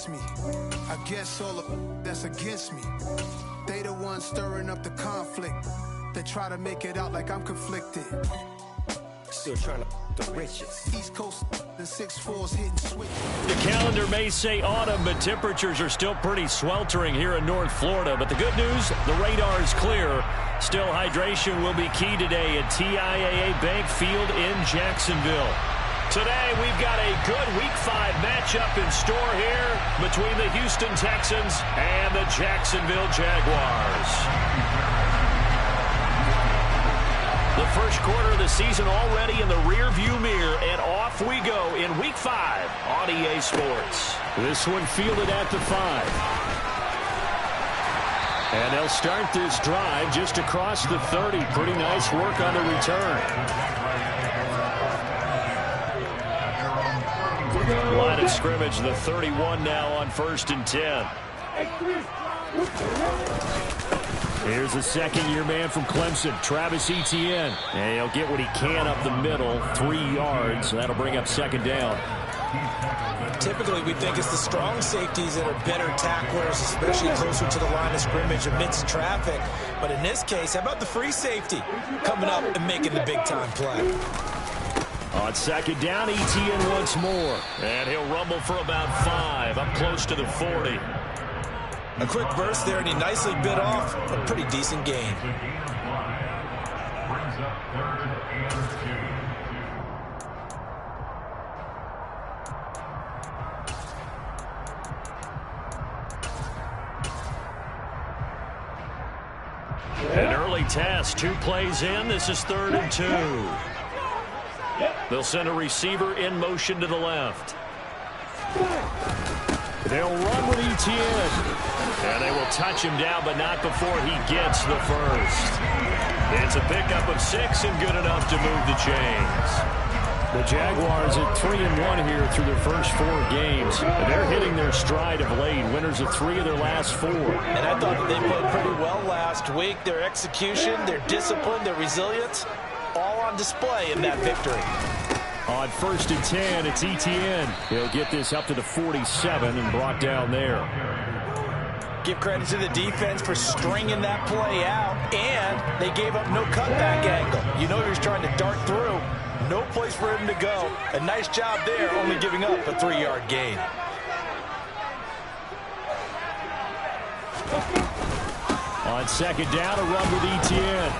against me. I guess all of that's against me. They the ones stirring up the conflict. They try to make it out like I'm conflicted. Still trying to the riches. East Coast, the 6'4's hitting switch. The calendar may say autumn, but temperatures are still pretty sweltering here in North Florida. But the good news, the radar is clear. Still, hydration will be key today at TIAA Bank Field in Jacksonville. Today, we've got a good Week 5 matchup in store here between the Houston Texans and the Jacksonville Jaguars. The first quarter of the season already in the rearview mirror, and off we go in Week 5 on EA Sports. This one fielded at the 5. And they'll start this drive just across the 30. Pretty nice work on the return. Line of scrimmage, the 31 now on 1st and 10. Here's the second-year man from Clemson, Travis Etienne. And he'll get what he can up the middle, 3 yards. That'll bring up 2nd down. Typically, we think it's the strong safeties that are better tacklers, especially closer to the line of scrimmage amidst traffic. But in this case, how about the free safety coming up and making the big-time play? On 2nd down, Etienne once more. And he'll rumble for about 5, up close to the 40. A quick burst there, and he nicely bit off a pretty decent gain. An early test, 2 plays in. This is 3rd and 2. They'll send a receiver in motion to the left. They'll run with Etienne. And they will touch him down, but not before he gets the first. It's a pickup of 6 and good enough to move the chains. The Jaguars at 3-1 here through their first 4 games. And they're hitting their stride of late. Winners of 3 of their last 4. And I thought that they played pretty well last week. Their execution, their discipline, their resilience, all on display in that victory. On 1st and 10, it's Etienne. He'll get this up to the 47 and brought down there. Give credit to the defense for stringing that play out, and they gave up no cutback angle. You know he was trying to dart through. No place for him to go. A nice job there, only giving up a 3-yard gain. On 2nd down, a run with Etienne.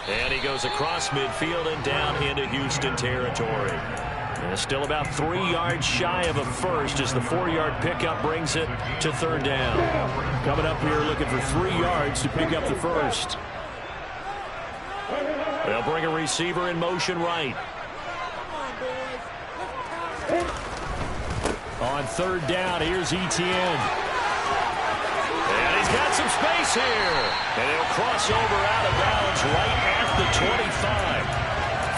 And he goes across midfield and down into Houston territory. And still about 3 yards shy of a first as the 4-yard pickup brings it to 3rd down. Coming up here looking for 3 yards to pick up the first. They'll bring a receiver in motion right. On 3rd down, here's Etienne. And he's got some space here. And he'll cross over out of bounds right at the 25.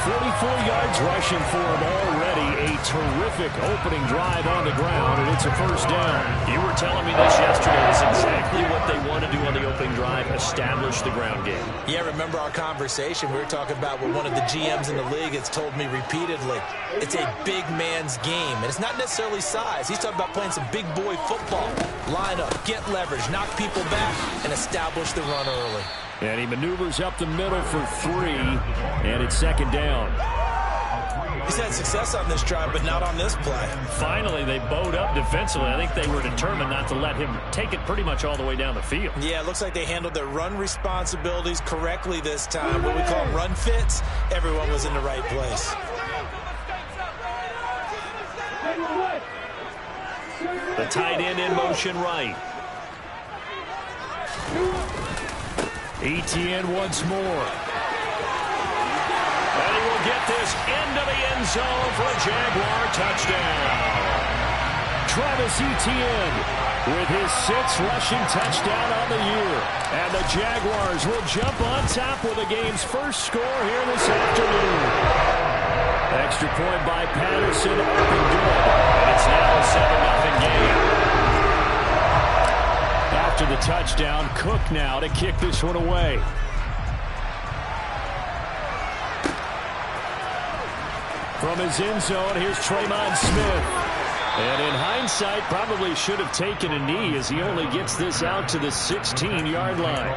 44 yards rushing for him already. A terrific opening drive on the ground, and it's a 1st down. You were telling me this yesterday. It's exactly what they want to do on the opening drive, establish the ground game. Yeah, remember our conversation. We were talking about what one of the GMs in the league has told me repeatedly. It's a big man's game, and it's not necessarily size. He's talking about playing some big boy football. Line up, get leverage, knock people back, and establish the run early. And he maneuvers up the middle for 3, and it's 2nd down. He's had success on this drive, but not on this play. Finally, they bowed up defensively. I think they were determined not to let him take it pretty much all the way down the field. Yeah, it looks like they handled their run responsibilities correctly this time. What we call run fits, everyone was in the right place. The tight end in motion right. Etienne once more. And he will get this into the end zone for a Jaguar touchdown. Travis Etienne with his 6th rushing touchdown on the year. And the Jaguars will jump on top with the game's first score here this afternoon. Extra point by Patterson, up and good. And it's now a 7-0 game. After the touchdown, Cook now to kick this one away. From his end zone, here's Tremon Smith. And in hindsight, probably should have taken a knee as he only gets this out to the 16-yard line.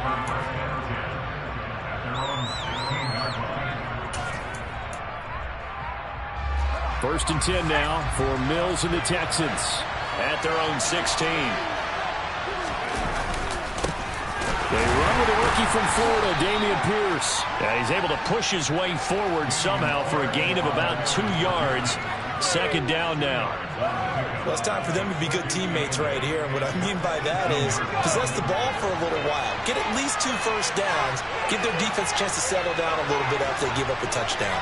First and 10 now for Mills and the Texans at their own 16. They run with a rookie from Florida, Dameon Pierce. He's able to push his way forward somehow for a gain of about 2 yards. Second down now. Well, it's time for them to be good teammates right here. And what I mean by that is possess the ball for a little while. Get at least 2 first downs. Give their defense a chance to settle down a little bit after they give up a touchdown.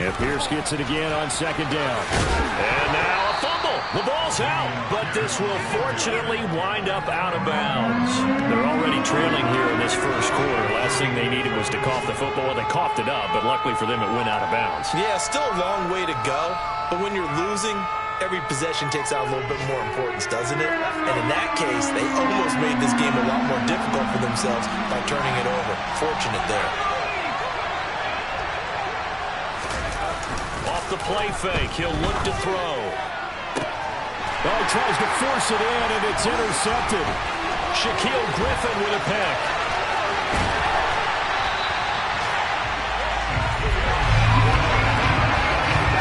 And Pierce gets it again on second down. And now a fumble. The ball's out, but this will fortunately wind up out of bounds. They're already trailing here in this first quarter. Last thing they needed was to cough the football. Well, they coughed it up, but luckily for them, it went out of bounds. Yeah, still a long way to go, but when you're losing, every possession takes out a little bit more importance, doesn't it? And in that case, they almost made this game a lot more difficult for themselves by turning it over. Fortunate there. The play fake. He'll look to throw. Oh, he tries to force it in, and it's intercepted. Shaquille Griffin with a pick.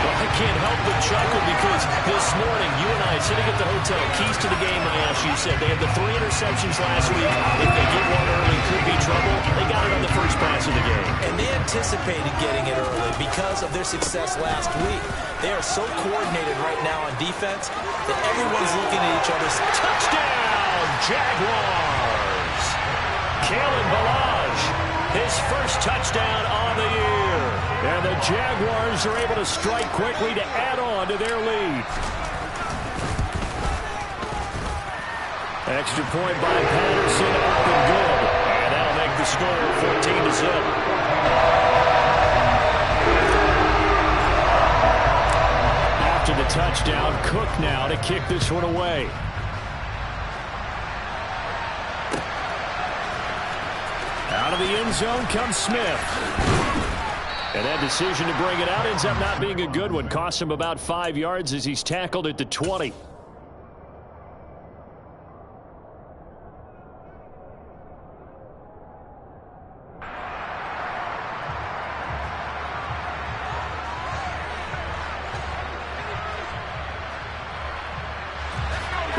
Well, I can't help but chuckle because this morning, you and I sitting at the hotel, keys to the game, I asked you, said they had the 3 interceptions last week. If they get one early, could be trouble. They got it on the first pass of the game. And they anticipated getting it early because of their success last week. They are so coordinated right now on defense that everyone's looking at each other. Touchdown, Jaguars! Kalen Ballage, his first touchdown on the year. And the Jaguars are able to strike quickly to add on to their lead. Extra point by Patterson, up and good. And that'll make the score 14-0. After the touchdown, Cook now to kick this one away. Out of the end zone comes Smith. And that decision to bring it out ends up not being a good one. Costs him about 5 yards as he's tackled at the 20.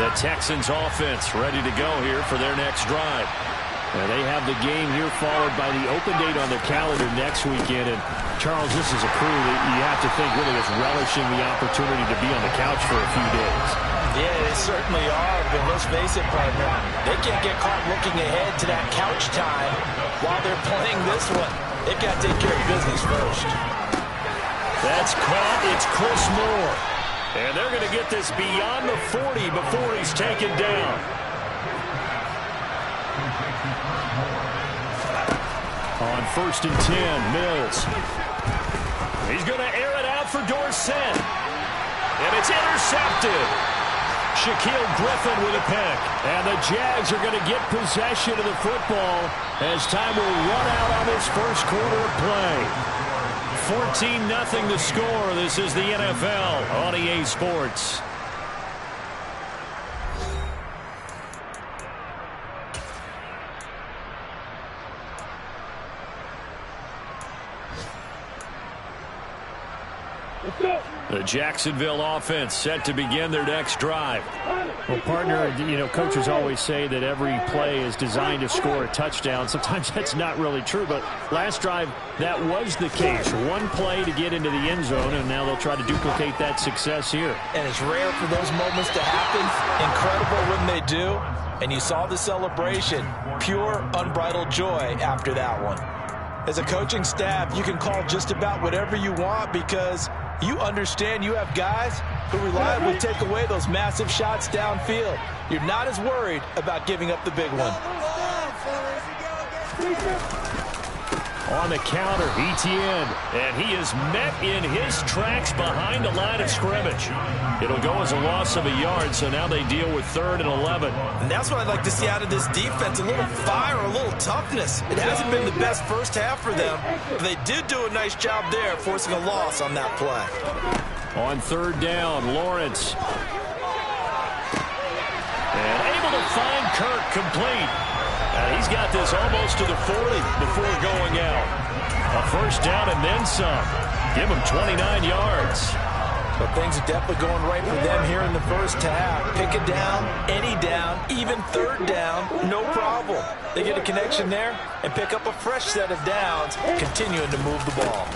The Texans offense ready to go here for their next drive. And they have the game here followed by the open date on their calendar next weekend. And, Charles, this is a crew that you have to think really is relishing the opportunity to be on the couch for a few days. Yeah, they certainly are. But let's face it, partner, they can't get caught looking ahead to that couch time while they're playing this one. They've got to take care of business first. That's caught. It's Chris Moore. And they're going to get this beyond the 40 before he's taken down. On first and 10, Mills. He's going to air it out for Dorsett. And it's intercepted. Shaquille Griffin with a pick. And the Jags are going to get possession of the football as time will run out on this first quarter of play. 14-0 the score. This is the NFL on EA Sports. The Jacksonville offense set to begin their next drive. Well, partner, you know, coaches always say that every play is designed to score a touchdown. Sometimes that's not really true, but last drive, that was the case. One play to get into the end zone, and now they'll try to duplicate that success here. And it's rare for those moments to happen. Incredible when they do. And you saw the celebration. Pure, unbridled joy after that one. As a coaching staff, you can call just about whatever you want because you understand you have guys who reliably take away those massive shots downfield. You're not as worried about giving up the big one. On the counter, Etienne. And he is met in his tracks behind the line of scrimmage. It'll go as a loss of a yard, so now they deal with 3rd and 11. And that's what I'd like to see out of this defense, a little fire, a little toughness. It hasn't been the best first half for them, but they did do a nice job there forcing a loss on that play. On 3rd down, Lawrence. And able to find Kirk complete. And he's got this almost to the 40 before going out. A first down and then some. Give him 29 yards. But things are definitely going right for them here in the first half. Pick a down, any down, even 3rd down, no problem. They get a connection there and pick up a fresh set of downs, continuing to move the ball.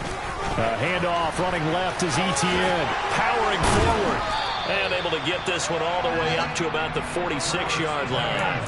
Handoff running left is Etienne. Powering forward. And able to get this one all the way up to about the 46-yard line.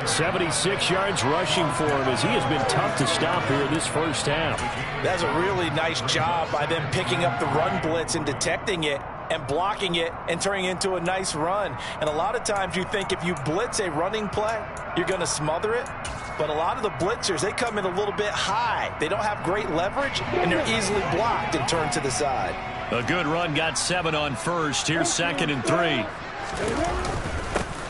76 yards rushing for him as he has been tough to stop here this first half. That's a really nice job by them picking up the run blitz and detecting it and blocking it and turning it into a nice run. And a lot of times you think if you blitz a running play, you're going to smother it. But a lot of the blitzers, they come in a little bit high. They don't have great leverage, and they're easily blocked and turned to the side. A good run, got 7 on first. Here's 2nd and 3.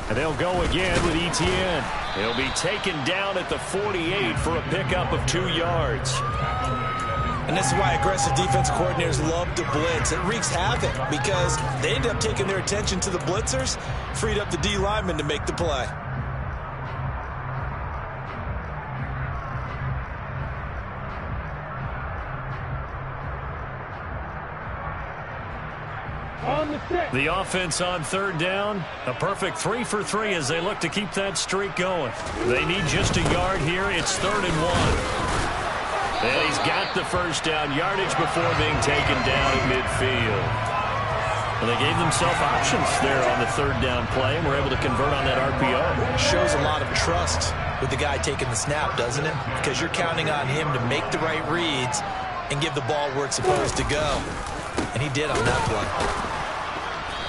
And they'll go again with Etienne. He'll be taken down at the 48 for a pickup of 2 yards. And this is why aggressive defense coordinators love to blitz. It wreaks havoc because they end up taking their attention to the blitzers, freed up the D lineman to make the play. The offense on 3rd down, a perfect 3 for 3 as they look to keep that streak going. They need just a yard here. It's 3rd and 1. And he's got the first down yardage before being taken down at midfield. And they gave themselves options there on the 3rd down play and were able to convert on that RPO. Shows a lot of trust with the guy taking the snap, doesn't it? Because you're counting on him to make the right reads and give the ball where it's supposed to go. And he did on that play.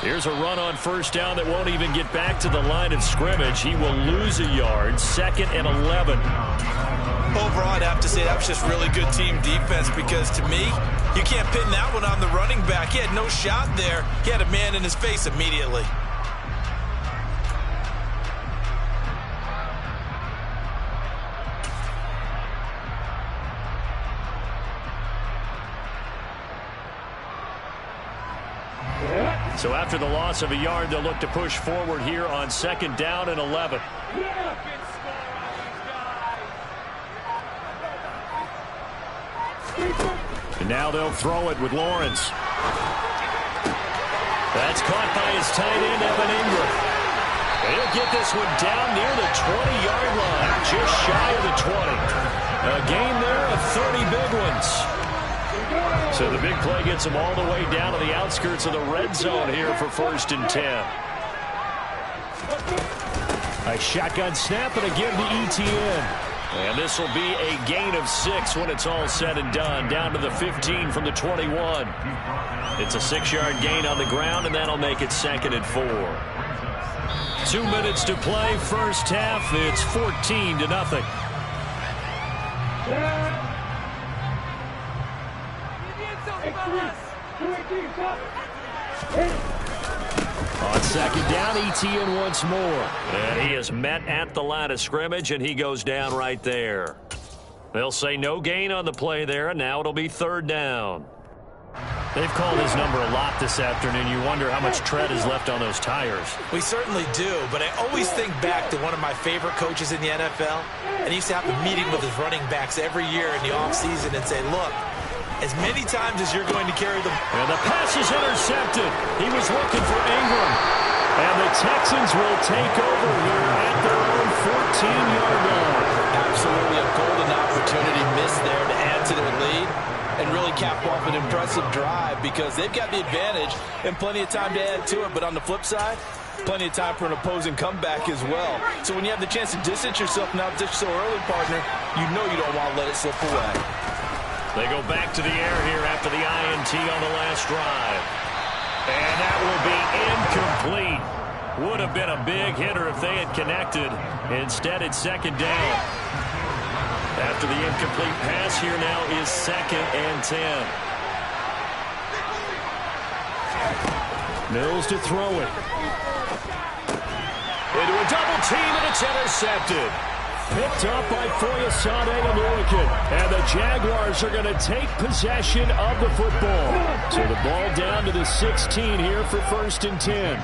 Here's a run on first down that won't even get back to the line of scrimmage. He will lose a yard. 2nd and 11. Overall, I'd have to say that was just really good team defense because, to me, you can't pin that one on the running back. He had no shot there. He had a man in his face immediately. So after the loss of a yard, they'll look to push forward here on 2nd down and 11. And now they'll throw it with Lawrence. That's caught by his tight end, Evan Ingram. He'll get this one down near the 20-yard line, just shy of the 20. A gain there of 30 big ones. So the big play gets him all the way down to the outskirts of the red zone here for 1st and 10. A shotgun snap and again to Etienne. And this will be a gain of 6 when it's all said and done. Down to the 15 from the 21. It's a 6-yard gain on the ground, and that'll make it 2nd and 4. 2 minutes to play, first half. It's 14-0. On 2nd down, Etienne once more. And he is met at the line of scrimmage, and he goes down right there. They'll say no gain on the play there, and now it'll be 3rd down. They've called his number a lot this afternoon. You wonder how much tread is left on those tires. We certainly do, but I always think back to one of my favorite coaches in the NFL, and he used to have a meeting with his running backs every year in the offseason and say, look, as many times as you're going to carry them. And the pass is intercepted. He was looking for Ingram. And the Texans will take over here at their own 14-yard line. Absolutely a golden opportunity missed there to add to their lead and really cap off an impressive drive because they've got the advantage and plenty of time to add to it. But on the flip side, plenty of time for an opposing comeback as well. So when you have the chance to distance yourself from that so early, partner, you know you don't want to let it slip away. They go back to the air here after the INT on the last drive. And that will be incomplete. Would have been a big hitter if they had connected. Instead, it's 2nd down. after the incomplete pass. Here now is 2nd and 10. Mills to throw it. Into a double team, and it's intercepted. Picked up by Foyesade and Lurican. And the Jaguars are going to take possession of the football. So the ball down to the 16 here for 1st and 10.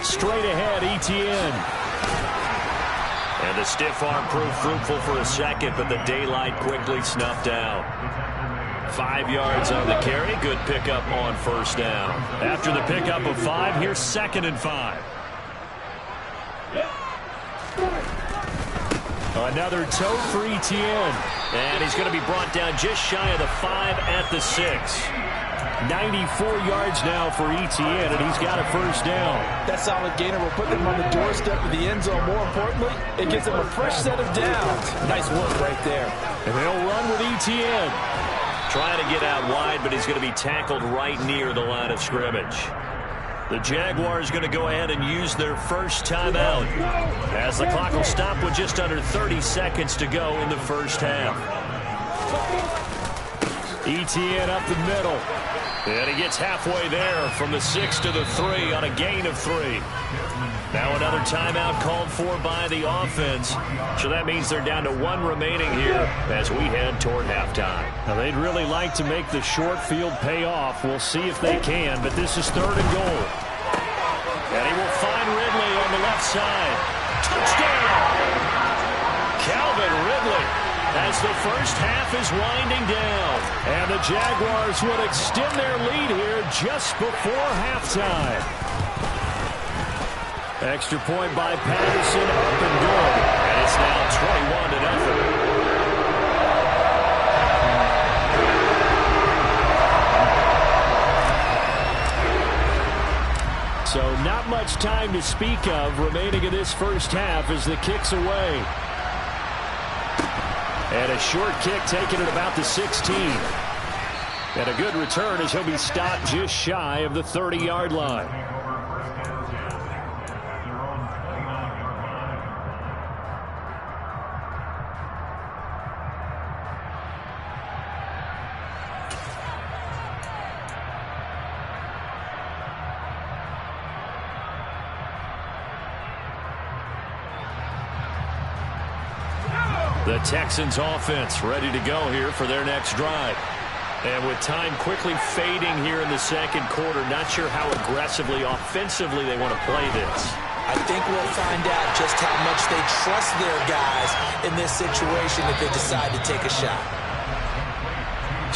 Straight ahead, Etienne. And the stiff arm proved fruitful for a second, but the daylight quickly snuffed out. 5 yards on the carry. Good pickup on 1st down. After the pickup of 5, here's 2nd and 5. Another tote for Etienne. And he's going to be brought down just shy of the 5 at the 6. 94 yards now for Etienne, and he's got a 1st down. That solid gainer will put them on the doorstep of the end zone. More importantly, it gives them a fresh set of downs. Nice work right there. And they'll run with Etienne. Trying to get out wide, but he's going to be tackled right near the line of scrimmage. The Jaguars going to go ahead and use their first timeout, as the clock will stop with just under 30 seconds to go in the 1st half. Etienne up the middle. And he gets halfway there from the 6 to the 3 on a gain of 3. Now another timeout called for by the offense. So that means they're down to 1 remaining here as we head toward halftime. Now they'd really like to make the short field pay off. We'll see if they can, but this is 3rd and goal. And he will find Ridley on the left side. Touchdown! Calvin Ridley, as the 1st half is winding down. And the Jaguars would extend their lead here just before halftime. Extra point by Patterson, up and good. And it's now 21-0. So not much time to speak of remaining in this 1st half as the kick's away. And a short kick taken at about the 16. And a good return as he'll be stopped just shy of the 30-yard line. The Texans offense ready to go here for their next drive. And with time quickly fading here in the 2nd quarter, not sure how aggressively, offensively they want to play this. I think we'll find out just how much they trust their guys in this situation if they decide to take a shot.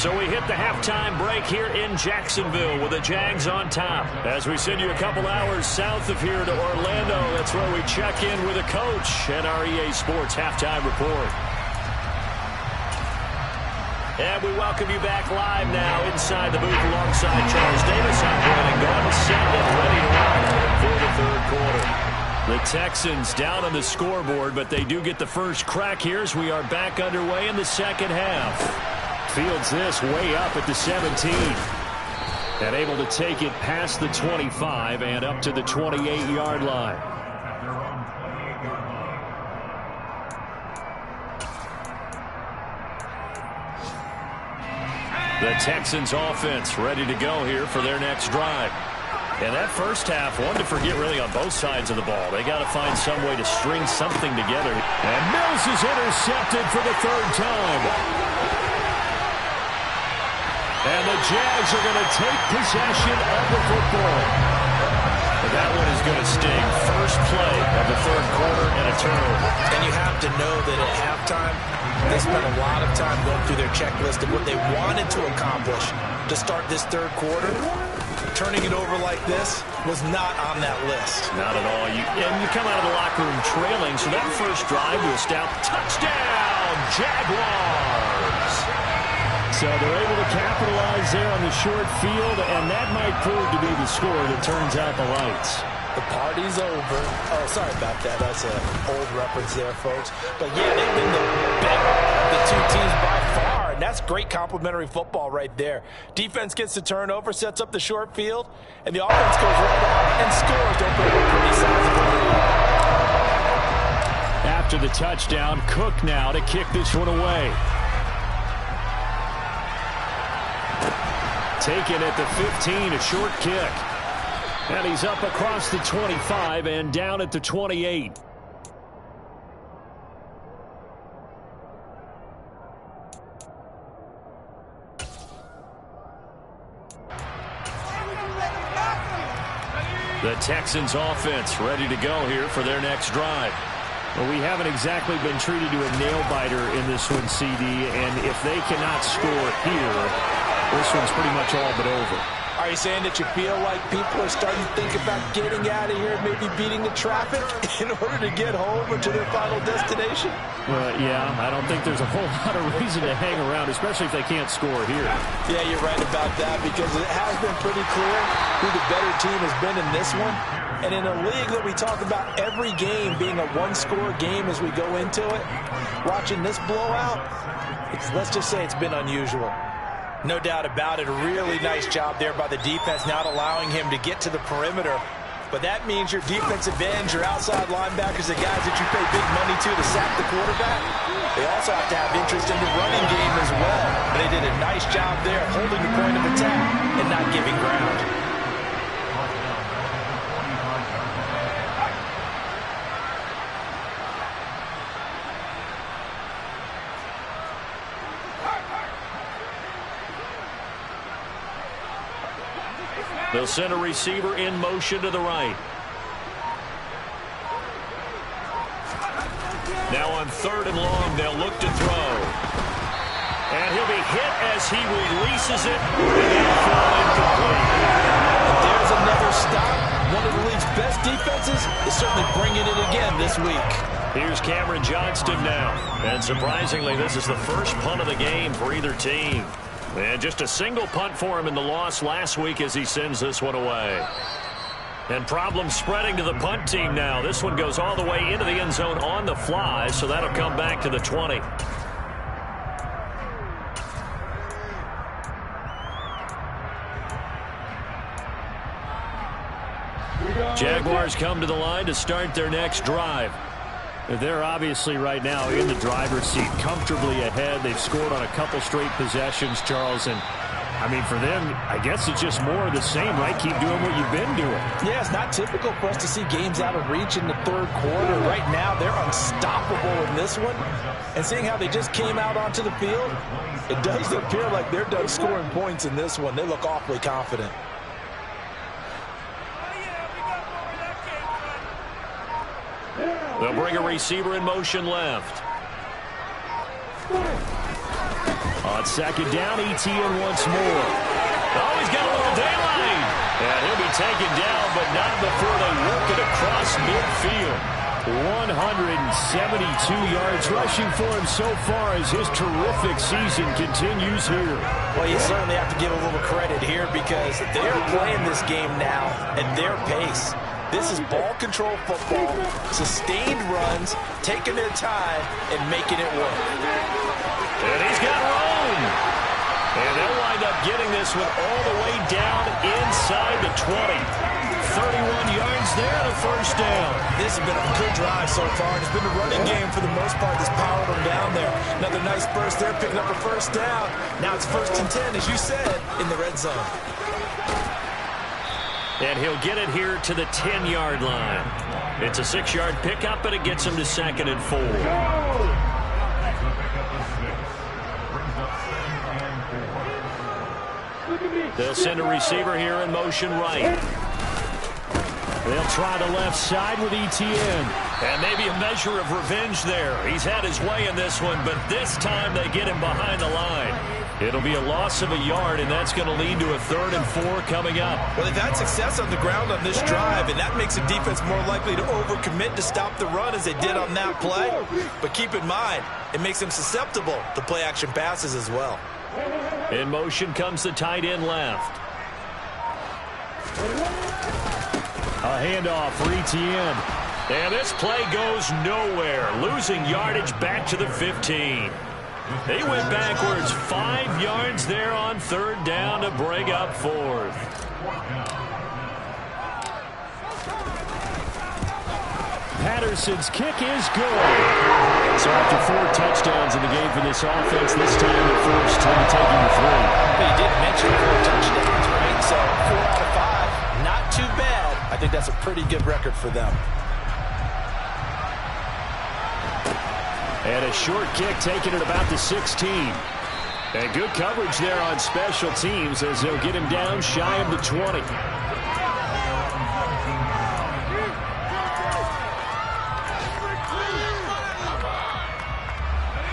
So we hit the halftime break here in Jacksonville with the Jags on top. As we send you a couple hours south of here to Orlando, that's where we check in with a coach and our EA Sports halftime report. And we welcome you back live now inside the booth alongside Charles Davis. I'm Brandon Gordon, set and ready to rock for the 3rd quarter. The Texans down on the scoreboard, but they do get the first crack here as we are back underway in the 2nd half. Fields this way up at the 17. And able to take it past the 25 and up to the 28-yard line. The Texans offense ready to go here for their next drive. And that 1st half, one to forget really on both sides of the ball. They got to find some way to string something together. And Mills is intercepted for the 3rd time. And the Jags are going to take possession of the football. And that one is going to sting. First play of the 3rd quarter and a turnover. And you have to know that at halftime, they spent a lot of time going through their checklist of what they wanted to accomplish to start this 3rd quarter. Turning it over like this was not on that list. Not at all. And you come out of the locker room trailing, so that first drive to a stout touchdown, Jaguars. So they're able to capitalize there on the short field, and that might prove to be the score that turns out the lights. The party's over. Oh, sorry about that. That's an old reference there, folks. But, yeah, they've been the better of the 2 teams by far, and that's great complementary football right there. Defense gets the turnover, sets up the short field, and the offense goes right out and scores to open up a pretty sizable lead. After the touchdown, Cook now to kick this one away. Taken at the 15, a short kick. And he's up across the 25 and down at the 28. The Texans offense ready to go here for their next drive. Well, we haven't exactly been treated to a nail-biter in this one, CD, and if they cannot score here, this one's pretty much all but over. Are you saying that you feel like people are starting to think about getting out of here, maybe beating the traffic in order to get home or to their final destination? Yeah, I don't think there's a whole lot of reason to hang around, especially if they can't score here. Yeah, you're right about that, because it has been pretty clear who the better team has been in this one. And in a league that we talk about every game being a one-score game as we go into it, watching this blowout, let's just say it's been unusual. No doubt about it. A really nice job there by the defense, not allowing him to get to the perimeter. But that means your defensive ends, your outside linebackers, the guys that you pay big money to sack the quarterback, they also have to have interest in the running game as well. And they did a nice job there holding the point of attack and not giving ground. They'll send a receiver in motion to the right. Now on 3rd and long, they'll look to throw. And he'll be hit as he releases it. And that'll fall incomplete. And there's another stop. One of the league's best defenses is certainly bringing it again this week. Here's Cameron Johnston now. And surprisingly, this is the first punt of the game for either team. And just a single punt for him in the loss last week as he sends this one away. And problems spreading to the punt team now. This one goes all the way into the end zone on the fly, so that'll come back to the 20. Jaguars come to the line to start their next drive. They're obviously right now in the driver's seat, comfortably ahead. They've scored on a couple straight possessions, Charles. And, I mean, for them, I guess it's just more of the same, right? Keep doing what you've been doing. Yeah, it's not typical for us to see games out of reach in the third quarter. Right now, they're unstoppable in this one. And seeing how they just came out onto the field, it does appear like they're done scoring points in this one. They look awfully confident. They'll bring a receiver in motion left. On 2nd down, ETN once more. Oh, he's got a little daylight. And he'll be taken down, but not before they work it across midfield. 172 yards rushing for him so far as his terrific season continues here. Well, you certainly have to give a little credit here because they're playing this game now at their pace. This is ball control football, sustained runs, taking their time, and making it work. And he's got room. And they'll wind up getting this one all the way down inside the 20. 31 yards there, the first down. This has been a good drive so far. It's been the running game for the most part that's powered them down there. Another nice burst there, picking up a first down. Now it's 1st and 10, as you said, in the red zone. And he'll get it here to the 10-yard line. It's a 6-yard pickup, and it gets him to 2nd and 4. They'll send a receiver here in motion right. They'll try the left side with ETN. And maybe a measure of revenge there. He's had his way in this one, but this time they get him behind the line. It'll be a loss of a yard, and that's going to lead to a 3rd and 4 coming up. Well, they've had success on the ground on this drive, and that makes the defense more likely to overcommit to stop the run as they did on that play. But keep in mind, it makes them susceptible to play-action passes as well. In motion comes the tight end left. A handoff for ETN. And this play goes nowhere, losing yardage back to the 15. He went backwards 5 yards there on 3rd down to bring up 4th. Patterson's kick is good. So after 4 touchdowns in the game for this offense, this time the first time taking the 3. But you did mention 4 touchdowns, right? So 4 out of 5, not too bad. I think that's a pretty good record for them. And a short kick taken at about the 16. And good coverage there on special teams as they'll get him down shy of the 20.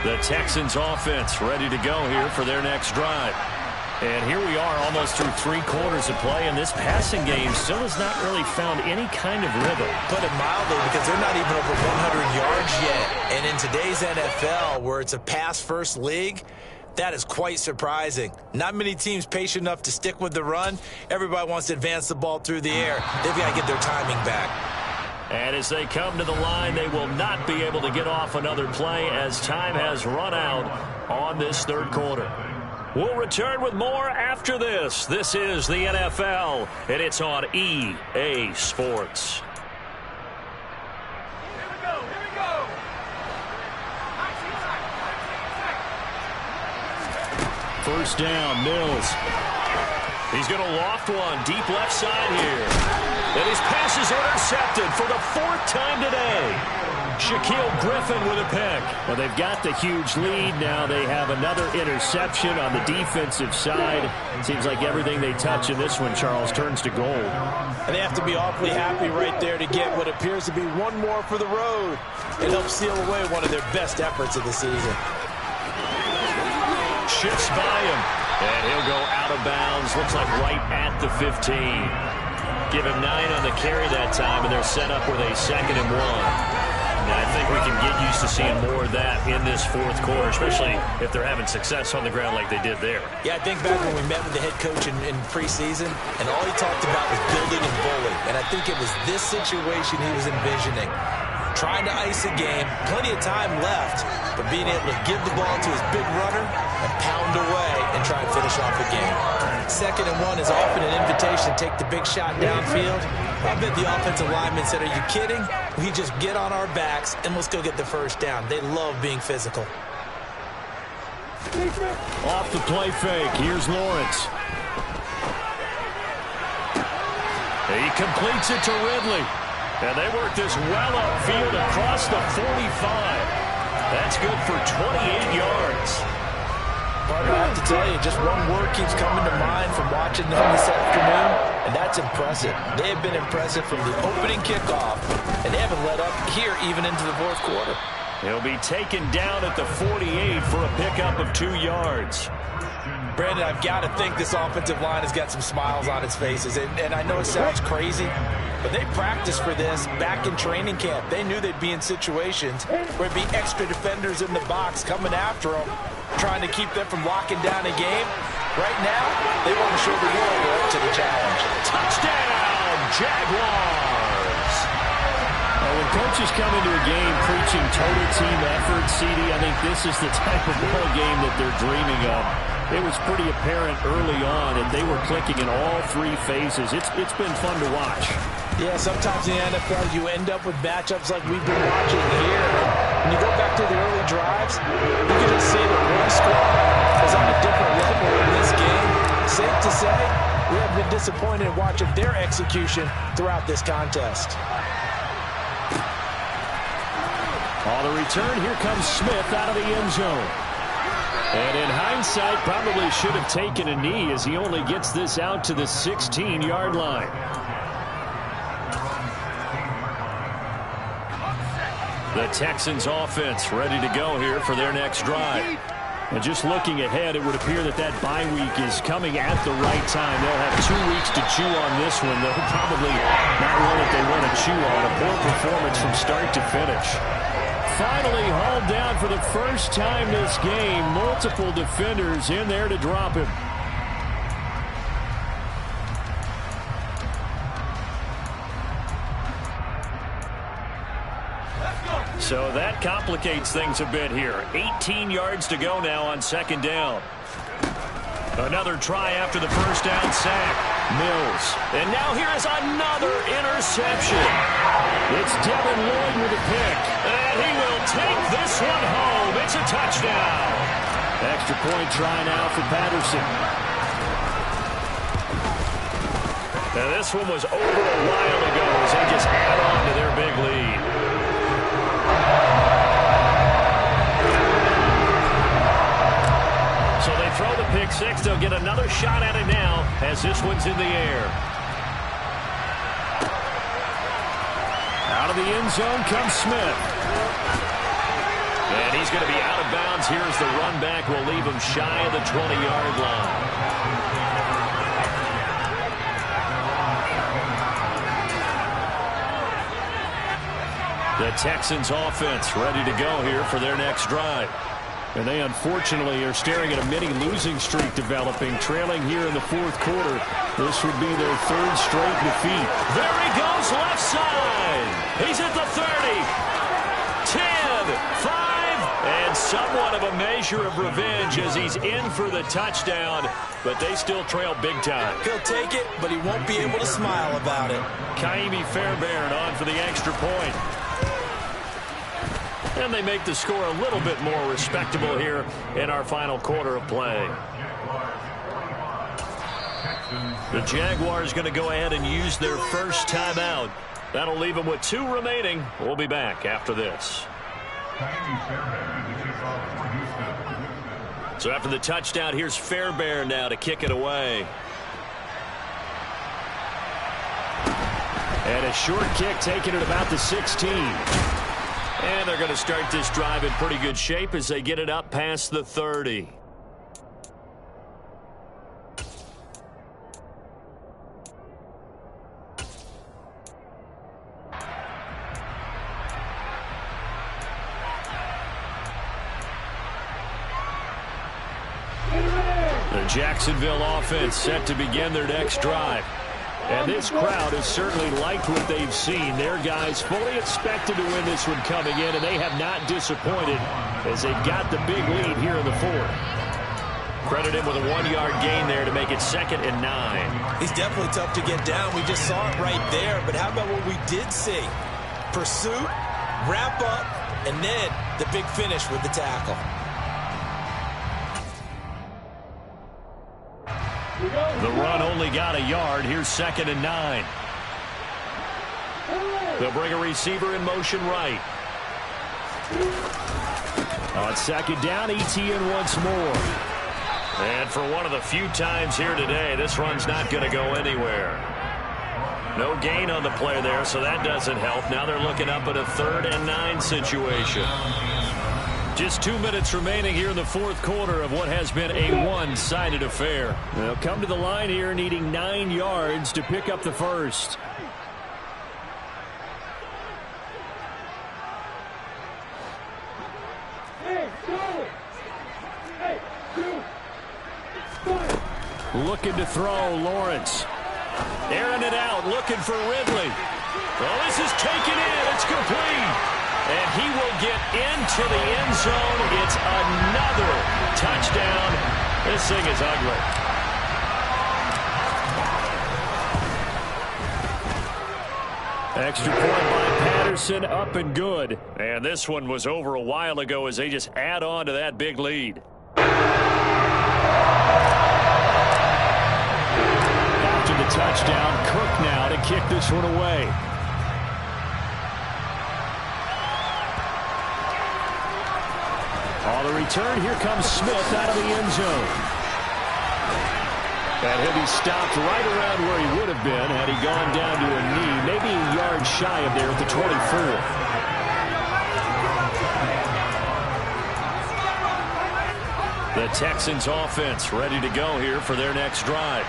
The Texans offense ready to go here for their next drive. And here we are almost through 3 quarters of play, and this passing game still has not really found any kind of rhythm. Put it mildly, because they're not even over 100 yards yet. And in today's NFL, where it's a pass-first league, that is quite surprising. Not many teams patient enough to stick with the run. Everybody wants to advance the ball through the air. They've got to get their timing back. And as they come to the line, they will not be able to get off another play as time has run out on this 3rd quarter. We'll return with more after this. This is the NFL, and it's on EA Sports. Here we go. First down, Mills. He's going to loft one deep left side here. And his pass is intercepted for the 4th time today. Shaquille Griffin with a pick. Well, they've got the huge lead. Now they have another interception on the defensive side. Seems like everything they touch in this one, Charles, turns to gold. And they have to be awfully happy right there to get what appears to be one more for the road. It helps seal away one of their best efforts of the season. Shifts by him. And he'll go out of bounds. Looks like right at the 15. Give him 9 on the carry that time, and they're set up with a 2nd and 1. And I think we can get used to seeing more of that in this 4th quarter, especially if they're having success on the ground like they did there. Yeah, I think back when we met with the head coach in preseason, and all he talked about was building and bullying. And I think it was this situation he was envisioning. Trying to ice a game, plenty of time left, but being able to give the ball to his big runner and pound away and try and finish off a game. 2nd and 1 is often an invitation to take the big shot downfield. I bet the offensive lineman said, "Are you kidding? We just get on our backs and let's go get the first down." They love being physical. Off the play fake, here's Lawrence. He completes it to Ridley. And they work this well upfield across the 45. That's good for 28 yards. Parker, I have to tell you, just one word keeps coming to mind from watching them this afternoon, and that's impressive. They have been impressive from the opening kickoff, and they haven't let up here even into the 4th quarter. He'll be taken down at the 48 for a pickup of 2 yards. Brandon, I've got to think this offensive line has got some smiles on its faces. And I know it sounds crazy, but they practiced for this back in training camp. They knew they'd be in situations where it'd be extra defenders in the box coming after them, trying to keep them from locking down a game. Right now, they want to show the world they're up to the challenge. Touchdown, Jaguars! When coaches come into a game preaching total team effort, CD, I think this is the type of ball game that they're dreaming of. It was pretty apparent early on that they were clicking in all 3 phases. It's been fun to watch. Yeah, sometimes in the NFL you end up with matchups like we've been watching here. When you go back to the early drives, you can just see that one squad is on a different level in this game. Safe to say, we have been disappointed in watching their execution throughout this contest. On the return, here comes Smith out of the end zone. And in hindsight, probably should have taken a knee as he only gets this out to the 16-yard line. The Texans offense ready to go here for their next drive. And just looking ahead, it would appear that that bye week is coming at the right time. They'll have 2 weeks to chew on this one. They'll probably not one that they want to chew on. A poor performance from start to finish. Finally hauled down for the first time this game. Multiple defenders in there to drop him. So that complicates things a bit here. 18 yards to go now on second down. Another try after the first down sack. Mills. And now here is another interception. It's Devin Lloyd with a pick. And he will take this one home. It's a touchdown. Extra point try now for Patterson. Now this one was over a while ago as they just add on to their big lead. So they throw the pick six. They'll get another shot at it now as this one's in the air. Out of the end zone comes Smith. And he's going to be out of bounds. Here's the run back. Will leave him shy of the 20-yard line. The Texans offense ready to go here for their next drive. And they unfortunately are staring at a mini losing streak developing, trailing here in the fourth quarter. This would be their third straight defeat. There he goes left side. He's at the 30, 10, 5, and somewhat of a measure of revenge as he's in for the touchdown, but they still trail big time. He'll take it, but he won't be able to smile about it. Kaimi Fairbairn on for the extra point. And they make the score a little bit more respectable here in our final quarter of play. The Jaguars going to go ahead and use their first timeout. That'll leave them with 2 remaining. We'll be back after this. So after the touchdown, here's Fairbairn now to kick it away. And a short kick taken at about the 16. And they're going to start this drive in pretty good shape as they get it up past the 30. The Jacksonville offense set to begin their next drive. And this crowd has certainly liked what they've seen. Their guys fully expected to win this one coming in, and they have not disappointed as they've got the big lead here in the fourth. Credit him with a 1-yard gain there to make it 2nd and 9. He's definitely tough to get down. We just saw it right there. But how about what we did see? Pursuit, wrap up, and then the big finish with the tackle. The run only got a yard. Here's 2nd and 9. They'll bring a receiver in motion right. On 2nd down, ETN once more. And for one of the few times here today, this run's not going to go anywhere. No gain on the play there, so that doesn't help. Now they're looking up at a 3rd and 9 situation. Just 2 minutes remaining here in the fourth quarter of what has been a one-sided affair. They'll come to the line here needing 9 yards to pick up the first. Looking to throw, Lawrence. Airing it out, looking for Ridley. Well, this is taken in. It's complete. And he will get into the end zone. It's another touchdown. This thing is ugly. Extra point by Patterson, up and good. And this one was over a while ago as they just add on to that big lead. After the touchdown, Cook now to kick this one away. On the return, here comes Smith out of the end zone. And he'll be stopped right around where he would have been had he gone down to a knee, maybe a yard shy of there at the 24. The Texans offense ready to go here for their next drive.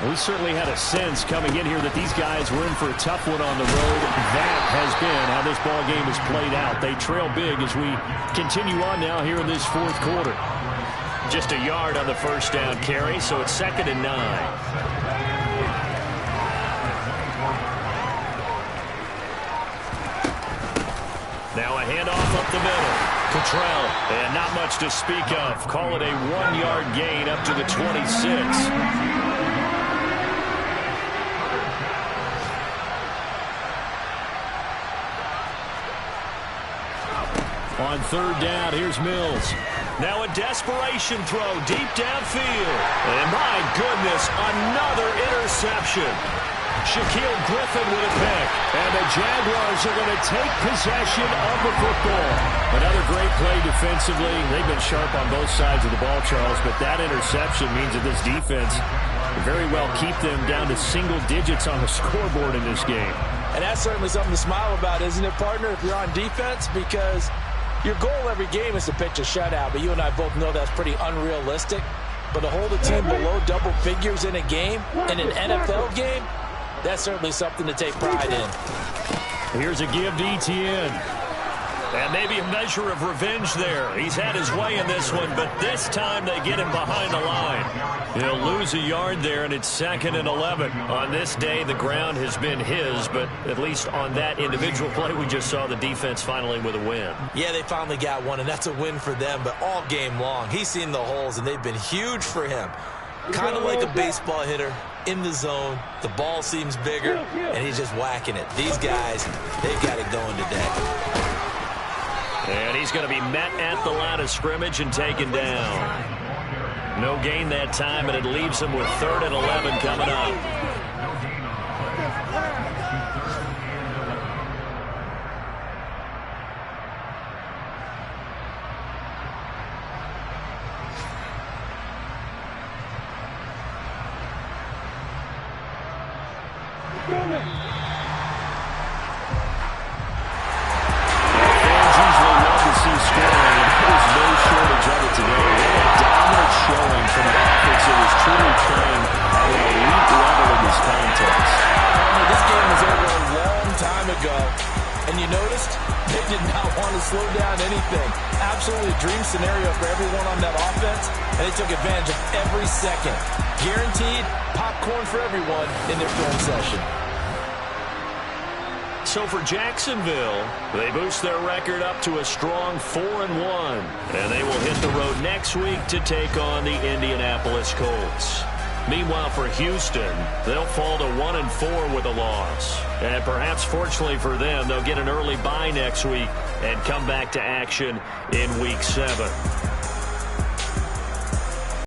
We certainly had a sense coming in here that these guys were in for a tough one on the road. That has been how this ball game has played out. They trail big as we continue on now here in this fourth quarter. Just a yard on the first down carry, so it's 2nd and 9. Now a handoff up the middle. Cottrell, and not much to speak of. Call it a 1-yard gain up to the 26. On third down, here's Mills. Now a desperation throw deep downfield. And my goodness, another interception. Shaquille Griffin with a pick. And the Jaguars are going to take possession of the football. Another great play defensively. They've been sharp on both sides of the ball, Charles, but that interception means that this defense can very well keep them down to single digits on the scoreboard in this game. And that's certainly something to smile about, isn't it, partner, if you're on defense? Because your goal every game is to pitch a shutout, but you and I both know that's pretty unrealistic. But to hold a team below double figures in a game, in an NFL game, that's certainly something to take pride in. Here's a give to Etienne. And maybe a measure of revenge there. He's had his way in this one, but this time they get him behind the line. He'll lose a yard there, and it's 2nd and 11. On this day, the ground has been his, but at least on that individual play, we just saw the defense finally with a win. Yeah, they finally got one, and that's a win for them, but all game long, he's seen the holes, and they've been huge for him. Kind of like a baseball hitter in the zone. The ball seems bigger, and he's just whacking it. These guys, they've got it going today. And he's going to be met at the line of scrimmage and taken down. No gain that time, and it leaves him with 3rd and 11 coming up. Scenario for everyone on that offense, and they took advantage of every second. Guaranteed popcorn for everyone in their film session. So for Jacksonville, they boost their record up to a strong 4-1, and they will hit the road next week to take on the Indianapolis Colts. Meanwhile, for Houston, they'll fall to 1-4 with a loss. And perhaps fortunately for them, they'll get an early bye next week and come back to action in Week 7.